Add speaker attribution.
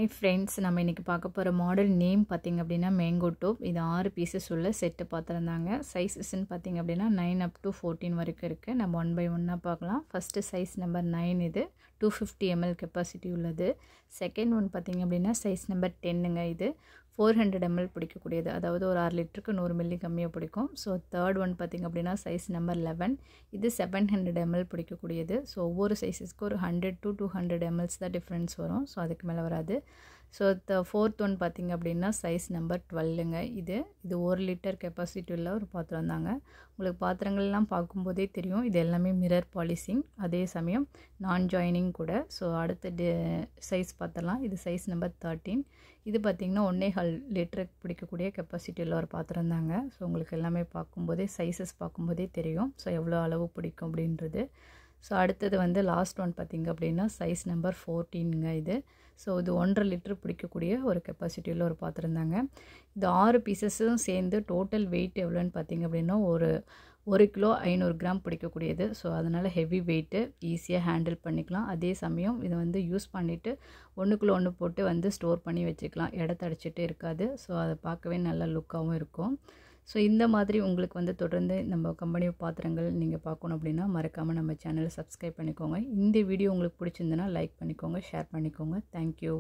Speaker 1: Hey friends, நம்ம இன்னைக்கு பார்க்க போற மாடல் நேம் பாத்தீங்க அப்படினா மேங்கோ டோப். இது 6 பீசஸ் உள்ள செட் பாத்திருந்தாங்க. சைஸஸ்ன்னு பாத்தீங்க அப்படினா 9 up to 14 வரைக்கும் இருக்கு. நம்ம ஒன் பை ஒன்னா பார்க்கலாம். ஃபர்ஸ்ட் சைஸ் நம்பர் 9 இது 250 ml கெபாசிட்டி உள்ளது. செகண்ட் ஒன் பாத்தீங்க அப்படினா சைஸ் நம்பர் 10ங்க இது 400 ml பிடிக்கக்கூடியது. அதாவது ஒரு 6 லிட்டருக்கு 100 மில்லி கம்மியா பிடிக்கும். ஸோ தேர்ட் ஒன் பாத்தீங்க அப்படினா சைஸ் நம்பர் 11 இது 700 ml பிடிக்கக்கூடியது. ஸோ ஒவ்வொரு சைஸஸ்க்கு ஒரு 100 to 200 ml தான் டிஃபரன்ஸ் வரும். ஸோ அதுக்கு மேலே வராது. ஸோ ஃபோர்த் ஒன் பார்த்திங்க அப்படின்னா சைஸ் நம்பர் 12ங்க இது 1 லிட்டர் கெப்பாசிட்டி உள்ள ஒரு பாத்திரம் தாங்க. உங்களுக்கு பாத்திரங்கள்லாம் பார்க்கும்போதே தெரியும் இது எல்லாமே மிரர் பாலிசிங், அதே சமயம் நான் ஜாயினிங் கூட. ஸோ அடுத்த சைஸ் பார்த்தலாம். இது சைஸ் நம்பர் 13. இது பார்த்திங்கன்னா 1.5 லிட்டருக்கு பிடிக்கக்கூடிய கெப்பாசிட்டி உள்ள ஒரு பாத்திரம் தாங்க. ஸோ உங்களுக்கு எல்லாமே பார்க்கும்போதே சைஸஸ் பார்க்கும்போதே தெரியும் ஸோ எவ்வளோ அளவு பிடிக்கும் அப்படின்றது. ஸோ அடுத்தது வந்து லாஸ்ட் ஒன் பார்த்திங்க அப்படின்னா சைஸ் நம்பர் 14ங்க இது. ஸோ இது 1.5 லிட்டர் பிடிக்கக்கூடிய ஒரு கெப்பாசிட்டியில் ஒரு பாத்திரம் தாங்க. இது 6 பீசஸும் சேர்ந்து டோட்டல் வெயிட் எவ்வளோன்னு பார்த்திங்க அப்படின்னா ஒரு கிலோ 500 கிராம் பிடிக்கக்கூடியது. ஸோ அதனால் ஹெவி வெயிட்டு ஈஸியாக ஹேண்டில் பண்ணிக்கலாம். அதே சமயம் இதை வந்து யூஸ் பண்ணிவிட்டு ஒன்றுக்குள்ளே ஒன்று போட்டு வந்து ஸ்டோர் பண்ணி வச்சுக்கலாம். இடத்த அடிச்சிட்டே இருக்காது. ஸோ அதை பார்க்கவே நல்ல லுக்காகவும் இருக்கும். ஸோ இந்த மாதிரி உங்களுக்கு வந்து தொடர்ந்து நம்ம கம்பெனி பாத்திரங்கள் நீங்கள் பார்க்கணும் அப்படின்னா மறக்காமல் நம்ம சேனலை சப்ஸ்கிரைப் பண்ணிக்கோங்க. இந்த வீடியோ உங்களுக்கு பிடிச்சிருந்துன்னா லைக் பண்ணிக்கோங்க, ஷேர் பண்ணிக்கோங்க. தேங்க்யூ.